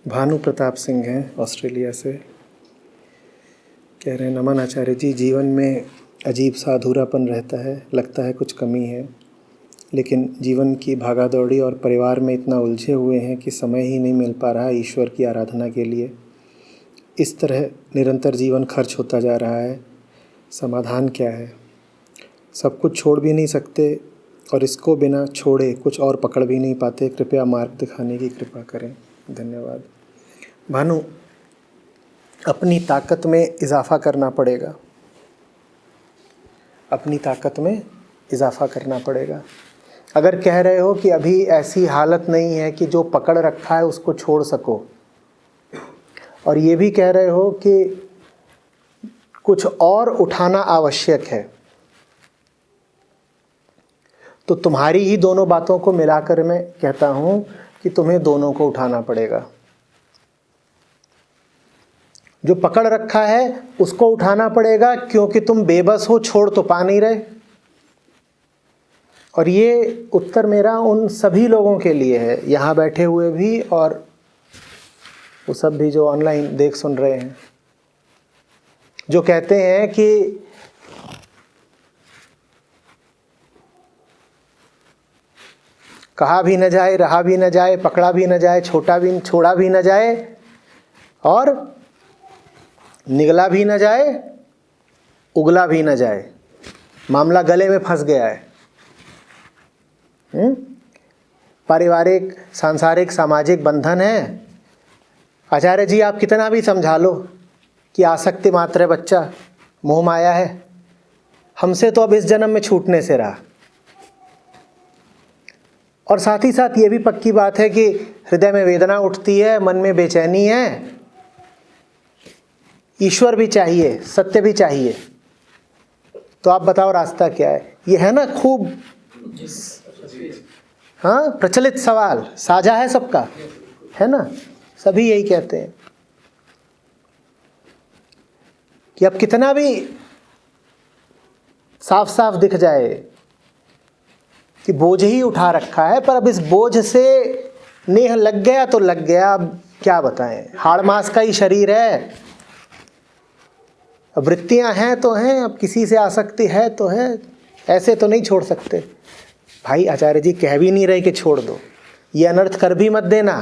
भानु प्रताप सिंह हैं ऑस्ट्रेलिया से। कह रहे हैं, नमन आचार्य जी, जीवन में अजीब सा अधूरापन रहता है, लगता है कुछ कमी है, लेकिन जीवन की भागादौड़ी और परिवार में इतना उलझे हुए हैं कि समय ही नहीं मिल पा रहा है ईश्वर की आराधना के लिए। इस तरह निरंतर जीवन खर्च होता जा रहा है, समाधान क्या है? सब कुछ छोड़ भी नहीं सकते और इसको बिना छोड़े कुछ और पकड़ भी नहीं पाते, कृपया मार्ग दिखाने की कृपा करें, धन्यवाद। भानु, अपनी ताकत में इजाफ़ा करना पड़ेगा, अपनी ताकत में इजाफ़ा करना पड़ेगा। अगर कह रहे हो कि अभी ऐसी हालत नहीं है कि जो पकड़ रखा है उसको छोड़ सको, और ये भी कह रहे हो कि कुछ और उठाना आवश्यक है, तो तुम्हारी ही दोनों बातों को मिलाकर मैं कहता हूँ कि तुम्हें दोनों को उठाना पड़ेगा। जो पकड़ रखा है उसको उठाना पड़ेगा, क्योंकि तुम बेबस हो, छोड़ तो पा नहीं रहे। और ये उत्तर मेरा उन सभी लोगों के लिए है, यहाँ बैठे हुए भी और वो सब भी जो ऑनलाइन देख सुन रहे हैं, जो कहते हैं कि कहा भी न जाए, रहा भी न जाए, पकड़ा भी न जाए, छोड़ा भी न जाए, और निगला भी न जाए, उगला भी न जाए, मामला गले में फंस गया है। पारिवारिक, सांसारिक, सामाजिक बंधन है। आचार्य जी, आप कितना भी समझा लो कि आसक्ति मात्र है बच्चा, मोह माया है, हमसे तो अब इस जन्म में छूटने से रहा। और साथ ही साथ ये भी पक्की बात है कि हृदय में वेदना उठती है, मन में बेचैनी है, ईश्वर भी चाहिए, सत्य भी चाहिए। तो आप बताओ रास्ता क्या है? ये है ना खूब प्रचलित सवाल, साझा है सबका, है ना? सभी यही कहते हैं कि अब कितना भी साफ साफ दिख जाए कि बोझ ही उठा रखा है, पर अब इस बोझ से नेह लग गया तो लग गया। अब क्या बताएं, हाड़ मास का ही शरीर है, अब वृत्तियां हैं तो हैं, अब किसी से आसक्ति है तो है, ऐसे तो नहीं छोड़ सकते। भाई आचार्य जी कह भी नहीं रहे कि छोड़ दो, ये अनर्थ कर भी मत देना।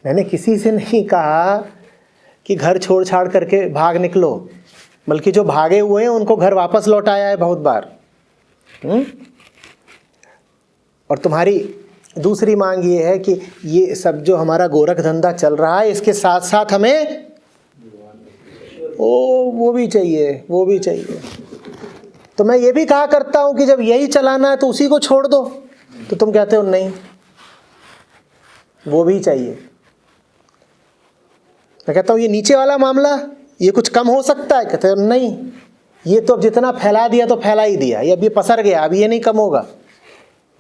मैंने किसी से नहीं कहा कि घर छोड़ छाड़ करके भाग निकलो, बल्कि जो भागे हुए हैं उनको घर वापस लौटाया है बहुत बार। और तुम्हारी दूसरी मांग ये है कि ये सब जो हमारा गोरख धंधा चल रहा है, इसके साथ साथ हमें वो भी चाहिए, वो भी चाहिए। तो मैं ये भी कहा करता हूं कि जब यही चलाना है तो उसी को छोड़ दो, तो तुम कहते हो नहीं वो भी चाहिए। मैं कहता हूं ये नीचे वाला मामला, ये कुछ कम हो सकता है? कहते हो नहीं, ये तो अब जितना फैला दिया तो फैला ही दिया, ये अब ये पसर गया, अब ये नहीं कम होगा।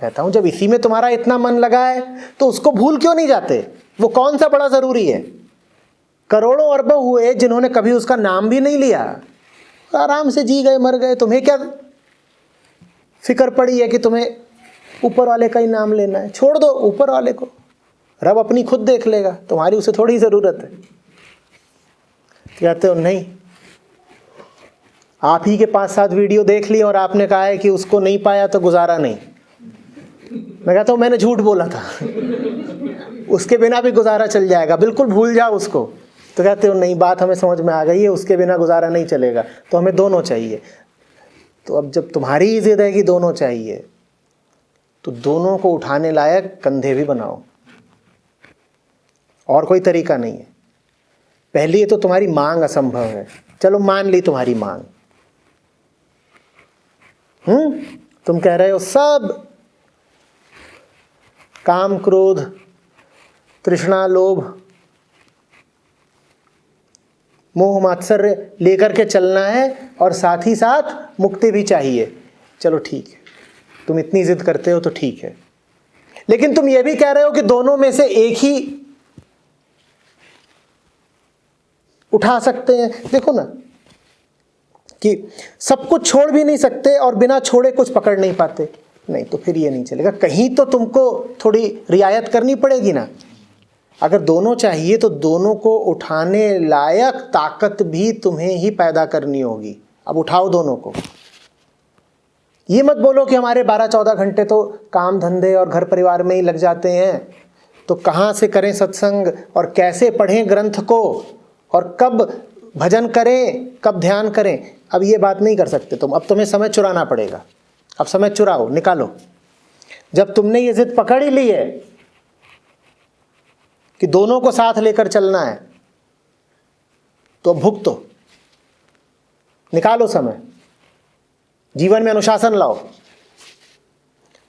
कहता हूं जब इसी में तुम्हारा इतना मन लगा है तो उसको भूल क्यों नहीं जाते? वो कौन सा बड़ा जरूरी है? करोड़ों अरबों हुए जिन्होंने कभी उसका नाम भी नहीं लिया, आराम से जी गए, मर गए। तुम्हें क्या फिक्र पड़ी है कि तुम्हें ऊपर वाले का ही नाम लेना है? छोड़ दो ऊपर वाले को, रब अपनी खुद देख लेगा, तुम्हारी उसे थोड़ी ज़रूरत है। कहते हो नहीं, आप ही के 5-7 वीडियो देख लिए और आपने कहा है कि उसको नहीं पाया तो गुजारा नहीं। मैं कहता हूँ मैंने झूठ बोला था, उसके बिना भी गुजारा चल जाएगा, बिल्कुल भूल जाओ उसको। तो कहते हो नहीं, बात हमें समझ में आ गई है, उसके बिना गुजारा नहीं चलेगा, तो हमें दोनों चाहिए। तो अब जब तुम्हारी ही जिद है कि दोनों चाहिए, तो दोनों को उठाने लायक कंधे भी बनाओ, और कोई तरीका नहीं है। पहली ये तो तुम्हारी मांग असंभव है, चलो मान ली तुम्हारी मांग। तुम कह रहे हो सब काम, क्रोध, तृष्णा, लोभ, मोह, मात्सर्य लेकर के चलना है, और साथ ही साथ मुक्ति भी चाहिए। चलो ठीक है, तुम इतनी जिद करते हो तो ठीक है, लेकिन तुम ये भी कह रहे हो कि दोनों में से एक ही उठा सकते हैं। देखो ना, कि सब कुछ छोड़ भी नहीं सकते और बिना छोड़े कुछ पकड़ नहीं पाते, नहीं तो फिर ये नहीं चलेगा। कहीं तो तुमको थोड़ी रियायत करनी पड़ेगी ना। अगर दोनों चाहिए तो दोनों को उठाने लायक ताकत भी तुम्हें ही पैदा करनी होगी। अब उठाओ दोनों को। ये मत बोलो कि हमारे 12-14 घंटे तो काम धंधे और घर परिवार में ही लग जाते हैं, तो कहाँ से करें सत्संग और कैसे पढ़ें ग्रंथ को और कब भजन करें, कब ध्यान करें। अब ये बात नहीं कर सकते तुम। अब तुम्हें समय चुराना पड़ेगा। अब समय चुराओ, निकालो। जब तुमने ये जिद पकड़ ही ली है कि दोनों को साथ लेकर चलना है, तो भुगतो, निकालो समय, जीवन में अनुशासन लाओ।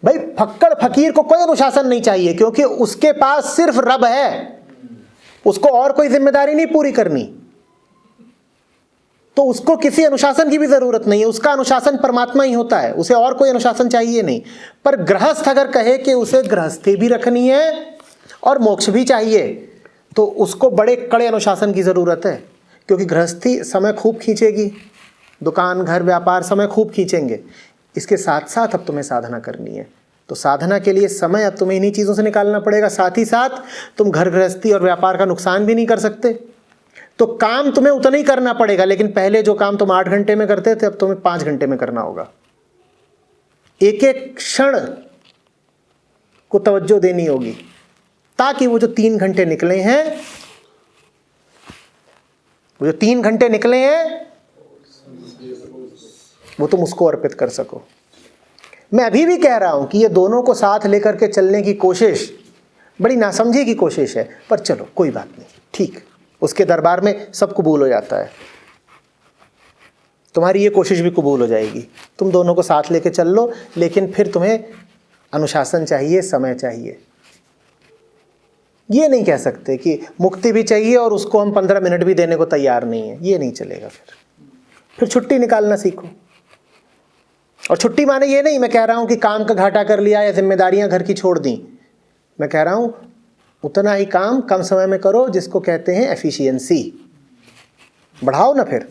भाई फक्कड़ फकीर को कोई अनुशासन नहीं चाहिए, क्योंकि उसके पास सिर्फ रब है, उसको और कोई जिम्मेदारी नहीं पूरी करनी, तो उसको किसी अनुशासन की भी जरूरत नहीं है। उसका अनुशासन परमात्मा ही होता है, उसे और कोई अनुशासन चाहिए नहीं। पर गृहस्थ अगर कहे कि उसे गृहस्थी भी रखनी है और मोक्ष भी चाहिए, तो उसको बड़े कड़े अनुशासन की जरूरत है, क्योंकि गृहस्थी समय खूब खींचेगी, दुकान घर व्यापार समय खूब खींचेंगे। इसके साथ साथ अब तुम्हें साधना करनी है, तो साधना के लिए समय अब तुम्हें इन्हीं चीज़ों से निकालना पड़ेगा। साथ ही साथ तुम घर गृहस्थी और व्यापार का नुकसान भी नहीं कर सकते, तो काम तुम्हें उतना ही करना पड़ेगा। लेकिन पहले जो काम तुम 8 घंटे में करते थे, अब तुम्हें 5 घंटे में करना होगा। एक एक क्षण को तवज्जो देनी होगी, ताकि वो जो 3 घंटे निकले हैं, वो जो 3 घंटे निकले हैं, वो तुम उसको अर्पित कर सको। मैं अभी भी कह रहा हूं कि ये दोनों को साथ लेकर के चलने की कोशिश बड़ी नासमझी की कोशिश है, पर चलो कोई बात नहीं, ठीक, उसके दरबार में सब कबूल हो जाता है। तुम्हारी ये कोशिश भी कबूल हो जाएगी। तुम दोनों को साथ लेके चल लो, लेकिन फिर तुम्हें अनुशासन चाहिए, समय चाहिए। ये नहीं कह सकते कि मुक्ति भी चाहिए और उसको हम 15 मिनट भी देने को तैयार नहीं है, ये नहीं चलेगा। फिर छुट्टी निकालना सीखो। और छुट्टी माने ये नहीं मैं कह रहा हूं कि काम का घाटा कर लिया या जिम्मेदारियां घर की छोड़ दी। मैं कह रहा हूं उतना ही काम कम समय में करो, जिसको कहते हैं एफिशिएंसी। बढ़ाओ ना फिर।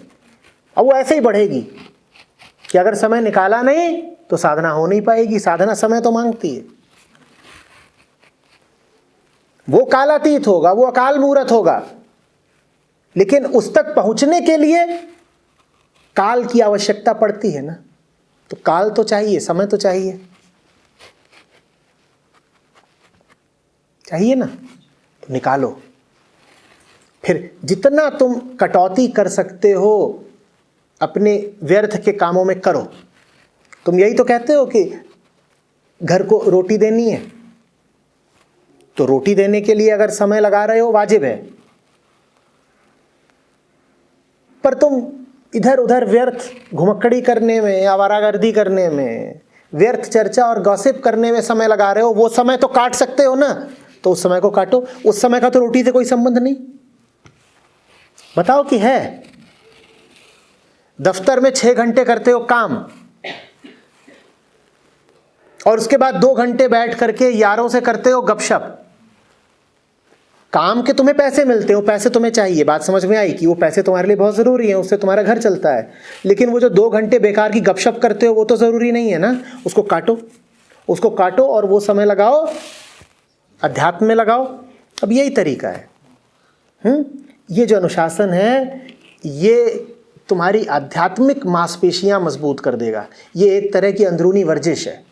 अब वो ऐसे ही बढ़ेगी कि अगर समय निकाला नहीं तो साधना हो नहीं पाएगी। साधना समय तो मांगती है। वो कालातीत होगा, वो अकाल मूर्त होगा, लेकिन उस तक पहुंचने के लिए काल की आवश्यकता पड़ती है ना। तो काल तो चाहिए, समय तो चाहिए, चाहिए ना, तो निकालो। फिर जितना तुम कटौती कर सकते हो अपने व्यर्थ के कामों में करो। तुम यही तो कहते हो कि घर को रोटी देनी है, तो रोटी देने के लिए अगर समय लगा रहे हो वाजिब है, पर तुम इधर उधर व्यर्थ घुमक्कड़ी करने में, आवारागर्दी करने में, व्यर्थ चर्चा और गॉसिप करने में समय लगा रहे हो। वो समय तो काट सकते हो ना, तो उस समय को काटो। उस समय का तो रोटी से कोई संबंध नहीं। बताओ कि है। दफ्तर में 6 घंटे करते हो काम, और उसके बाद 2 घंटे बैठ करके यारों से करते हो गपशप। काम के तुम्हें पैसे मिलते हो, पैसे तुम्हें चाहिए, बात समझ में आई कि वो पैसे तुम्हारे लिए बहुत ज़रूरी हैं, उससे तुम्हारा घर चलता है। लेकिन वो जो 2 घंटे बेकार की गपशप करते हो वो तो ज़रूरी नहीं है ना। उसको काटो, उसको काटो और वो समय लगाओ अध्यात्म में लगाओ। अब यही तरीका है। ये जो अनुशासन है ये तुम्हारी आध्यात्मिक मांसपेशियां मजबूत कर देगा। ये एक तरह की अंदरूनी वर्जिश है,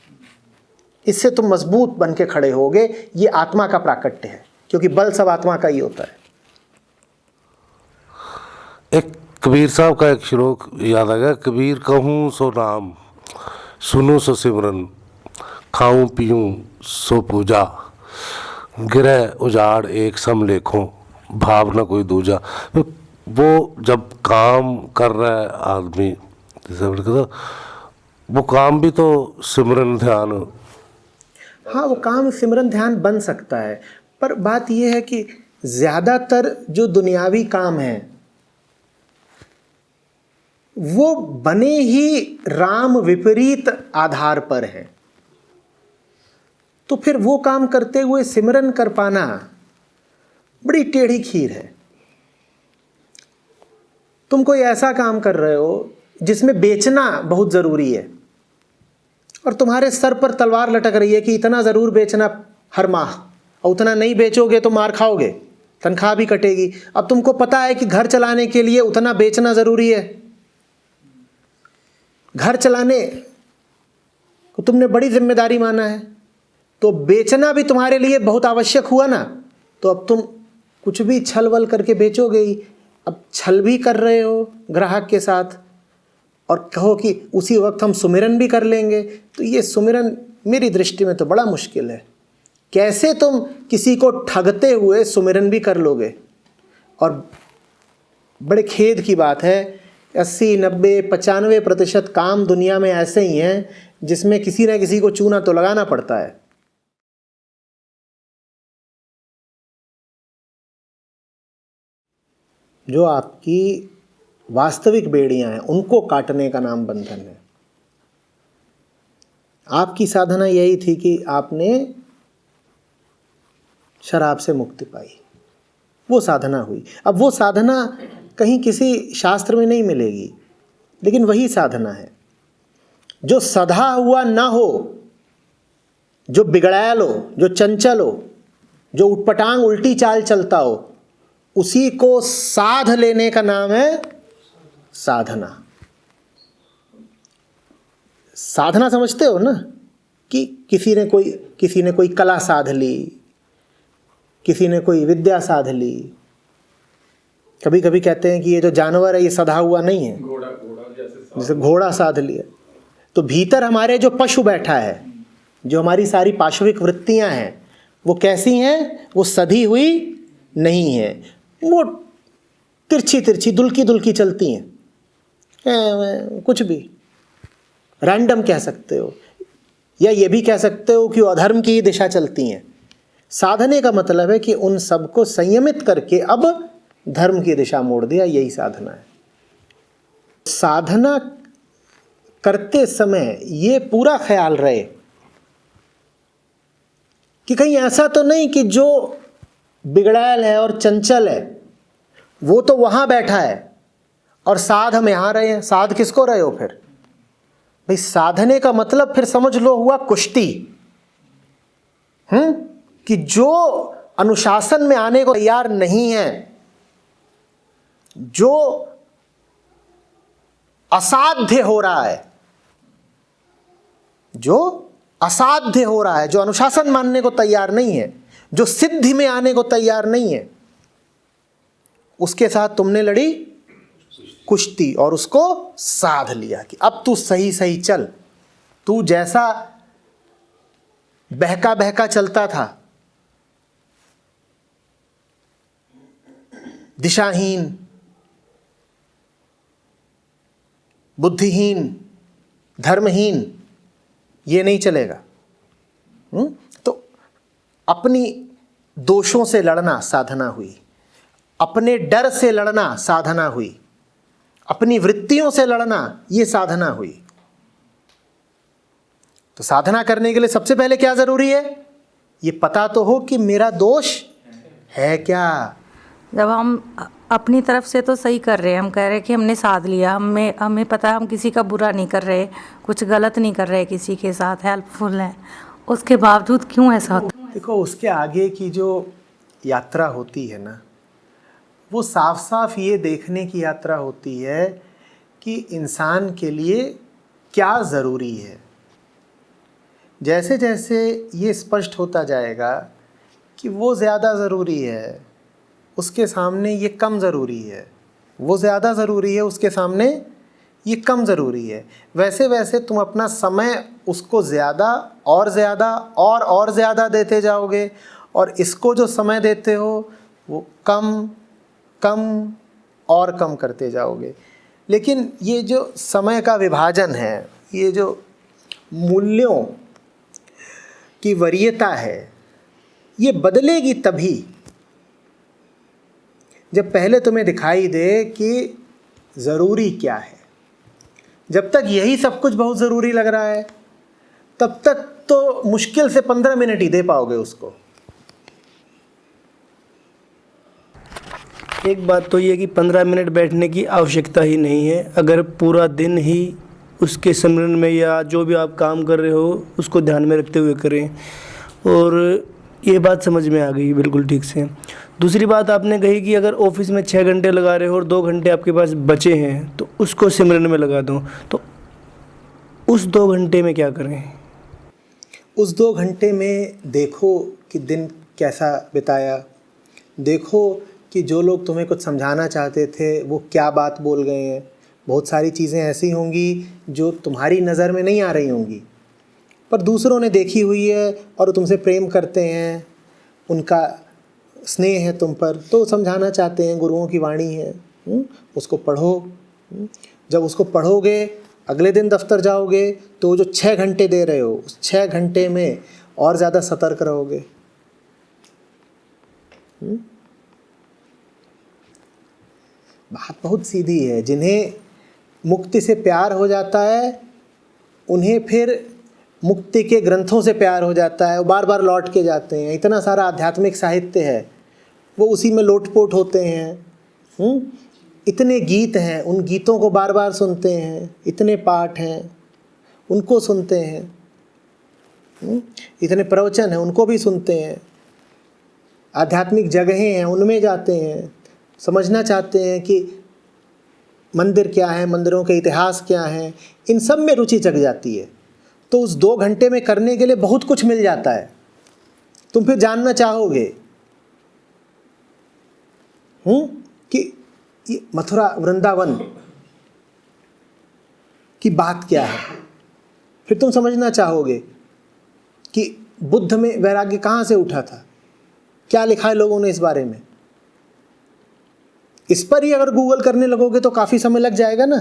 इससे तुम मजबूत बन के खड़े होगे। ये आत्मा का प्राकट्य है, क्योंकि बल सब आत्मा का ही होता है। एक कबीर साहब का एक श्लोक याद आ गया, कबीर कहूँ सो नाम, सुनूं सो सिमरन, खाऊं पीऊं सो पूजा, गिरह उजाड़ एक सम लेखों, भाव न कोई दूजा। वो जब काम कर रहा है आदमी, जैसे वो काम भी तो सिमरन ध्यान। हाँ, वो काम सिमरन ध्यान बन सकता है, पर बात यह है कि ज़्यादातर जो दुनियावी काम हैं वो बने ही राम विपरीत आधार पर है। तो फिर वो काम करते हुए सिमरन कर पाना बड़ी टेढ़ी खीर है। तुम कोई ऐसा काम कर रहे हो जिसमें बेचना बहुत ज़रूरी है, और तुम्हारे सर पर तलवार लटक रही है कि इतना ज़रूर बेचना हर माह, और उतना नहीं बेचोगे तो मार खाओगे, तनख्वाह भी कटेगी। अब तुमको पता है कि घर चलाने के लिए उतना बेचना ज़रूरी है, घर चलाने को तुमने बड़ी जिम्मेदारी माना है, तो बेचना भी तुम्हारे लिए बहुत आवश्यक हुआ ना। तो अब तुम कुछ भी छल वल करके बेचोगे ही। अब छल भी कर रहे हो ग्राहक के साथ, और कहो कि उसी वक्त हम सुमिरन भी कर लेंगे, तो ये सुमिरन मेरी दृष्टि में तो बड़ा मुश्किल है। कैसे तुम किसी को ठगते हुए सुमिरन भी कर लोगे? और बड़े खेद की बात है, 80, 90, 95% काम दुनिया में ऐसे ही हैं जिसमें किसी न किसी को चूना तो लगाना पड़ता है। जो आपकी वास्तविक बेड़ियां हैं उनको काटने का नाम बंधन है। आपकी साधना यही थी कि आपने शराब से मुक्ति पाई, वो साधना हुई। अब वो साधना कहीं किसी शास्त्र में नहीं मिलेगी, लेकिन वही साधना है। जो सधा हुआ ना हो, जो बिगड़ैल हो, जो चंचल हो, जो उटपटांग उल्टी चाल चलता हो, उसी को साध लेने का नाम है साधना। साधना समझते हो ना, कि किसी ने कोई कला साध ली, किसी ने कोई विद्या साध ली। कभी कभी कहते हैं कि ये जो जानवर है ये सधा हुआ नहीं है, जैसे घोड़ा साध लिया। तो भीतर हमारे जो पशु बैठा है, जो हमारी सारी पाशविक वृत्तियां हैं, वो कैसी हैं? वो सधी हुई नहीं है, वो तिरछी तिरछी दुलकी दुलकी चलती हैं, कुछ भी रैंडम कह सकते हो, या ये भी कह सकते हो कि वो अधर्म की दिशा चलती हैं। साधने का मतलब है कि उन सबको संयमित करके अब धर्म की दिशा मोड़ दिया, यही साधना है। साधना करते समय ये पूरा ख्याल रहे कि कहीं ऐसा तो नहीं कि जो बिगड़ैल है और चंचल है वो तो वहां बैठा है और साध हम यहां रहे हैं। साध किसको रहे हो फिर? भाई साधने का मतलब फिर समझ लो हुआ कुश्ती। कि जो अनुशासन में आने को तैयार नहीं है, जो असाध्य हो रहा है, जो असाध्य हो रहा है, जो अनुशासन मानने को तैयार नहीं है, जो सिद्धि में आने को तैयार नहीं है, उसके साथ तुमने लड़ी कुश्ती और उसको साध लिया कि अब तू सही सही चल। तू जैसा बहका बहका चलता था, दिशाहीन, बुद्धिहीन, धर्महीन, ये नहीं चलेगा। तो अपनी दोषों से लड़ना साधना हुई, अपने डर से लड़ना साधना हुई, अपनी वृत्तियों से लड़ना ये साधना हुई। तो साधना करने के लिए सबसे पहले क्या जरूरी है? ये पता तो हो कि मेरा दोष है क्या। जब हम अपनी तरफ से तो सही कर रहे हैं, हम कह रहे हैं कि हमने साध लिया, हमें पता है हम किसी का बुरा नहीं कर रहे, कुछ गलत नहीं कर रहे, किसी के साथ हेल्पफुल हैं, उसके बावजूद क्यों ऐसा होता है? देखो, उसके आगे की जो यात्रा होती है ना, वो साफ साफ ये देखने की यात्रा होती है कि इंसान के लिए क्या ज़रूरी है। जैसे जैसे ये स्पष्ट होता जाएगा कि वो ज़्यादा ज़रूरी है, उसके सामने ये कम ज़रूरी है, वो ज़्यादा ज़रूरी है, उसके सामने ये कम ज़रूरी है, वैसे वैसे तुम अपना समय उसको ज़्यादा और ज़्यादा देते जाओगे, और इसको जो समय देते हो वो कम और कम करते जाओगे। लेकिन ये जो समय का विभाजन है, ये जो मूल्यों की वरीयता है, ये बदलेगी तभी जब पहले तुम्हें दिखाई दे कि ज़रूरी क्या है। जब तक यही सब कुछ बहुत ज़रूरी लग रहा है, तब तक तो मुश्किल से 15 मिनट ही दे पाओगे उसको। एक बात तो ये कि 15 मिनट बैठने की आवश्यकता ही नहीं है। अगर पूरा दिन ही उसके सिमरन में या जो भी आप काम कर रहे हो उसको ध्यान में रखते हुए करें। और ये बात समझ में आ गई बिल्कुल ठीक से। दूसरी बात आपने कही कि अगर ऑफिस में 6 घंटे लगा रहे हो और 2 घंटे आपके पास बचे हैं तो उसको सिमरन में लगा दो। तो उस 2 घंटे में क्या करें? उस 2 घंटे में देखो कि दिन कैसा बिताया, देखो कि जो लोग तुम्हें कुछ समझाना चाहते थे वो क्या बात बोल गए हैं। बहुत सारी चीज़ें ऐसी होंगी जो तुम्हारी नज़र में नहीं आ रही होंगी, पर दूसरों ने देखी हुई है और तुमसे प्रेम करते हैं, उनका स्नेह है तुम पर, तो समझाना चाहते हैं। गुरुओं की वाणी है, उसको पढ़ो। जब उसको पढ़ोगे, अगले दिन दफ्तर जाओगे तो वो जो 6 घंटे दे रहे हो उस 6 घंटे में और ज़्यादा सतर्क रहोगे। बात बहुत सीधी है। जिन्हें मुक्ति से प्यार हो जाता है उन्हें फिर मुक्ति के ग्रंथों से प्यार हो जाता है, वो बार बार लौट के जाते हैं। इतना सारा आध्यात्मिक साहित्य है, वो उसी में लोटपोट होते हैं। इतने गीत हैं, उन गीतों को बार बार सुनते हैं। इतने पाठ हैं, उनको सुनते हैं। इतने प्रवचन हैं, उनको भी सुनते हैं। आध्यात्मिक जगहें हैं, उनमें जाते हैं। समझना चाहते हैं कि मंदिर क्या है, मंदिरों के इतिहास क्या हैं, इन सब में रुचि जग जाती है। तो उस 2 घंटे में करने के लिए बहुत कुछ मिल जाता है। तुम फिर जानना चाहोगे कि ये मथुरा वृंदावन की बात क्या है। फिर तुम समझना चाहोगे कि बुद्ध में वैराग्य कहाँ से उठा था, क्या लिखा है लोगों ने इस बारे में। इस पर ही अगर गूगल करने लगोगे तो काफ़ी समय लग जाएगा ना।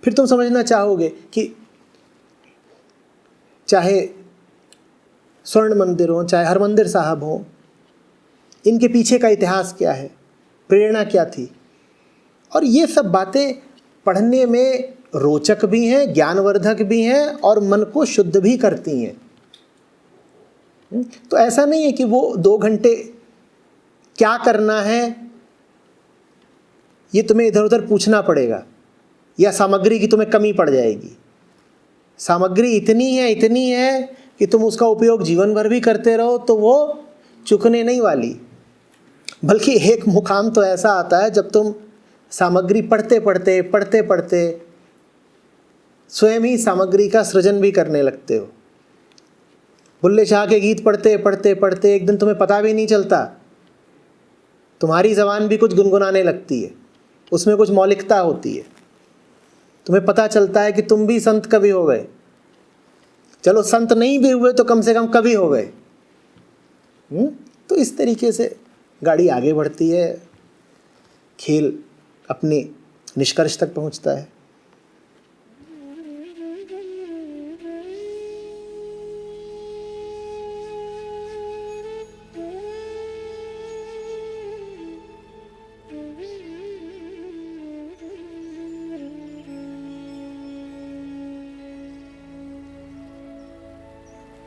फिर तुम समझना चाहोगे कि चाहे स्वर्ण मंदिर हो, चाहे हरमंदिर साहब हो, इनके पीछे का इतिहास क्या है, प्रेरणा क्या थी। और ये सब बातें पढ़ने में रोचक भी हैं, ज्ञानवर्धक भी हैं और मन को शुद्ध भी करती हैं। तो ऐसा नहीं है कि वो 2 घंटे क्या करना है ये तुम्हें इधर उधर पूछना पड़ेगा, या सामग्री की तुम्हें कमी पड़ जाएगी। सामग्री इतनी है कि तुम उसका उपयोग जीवन भर भी करते रहो तो वो चुकने नहीं वाली। बल्कि एक मुकाम तो ऐसा आता है जब तुम सामग्री पढ़ते पढ़ते स्वयं ही सामग्री का सृजन भी करने लगते हो। बुल्ले शाह के गीत पढ़ते पढ़ते एक दिन तुम्हें पता भी नहीं चलता, तुम्हारी ज़बान भी कुछ गुनगुनाने लगती है, उसमें कुछ मौलिकता होती है। तुम्हें पता चलता है कि तुम भी संत कवि हो गए। चलो संत नहीं भी हुए तो कम से कम कवि हो गए। तो इस तरीके से गाड़ी आगे बढ़ती है, खेल अपने निष्कर्ष तक पहुंचता है।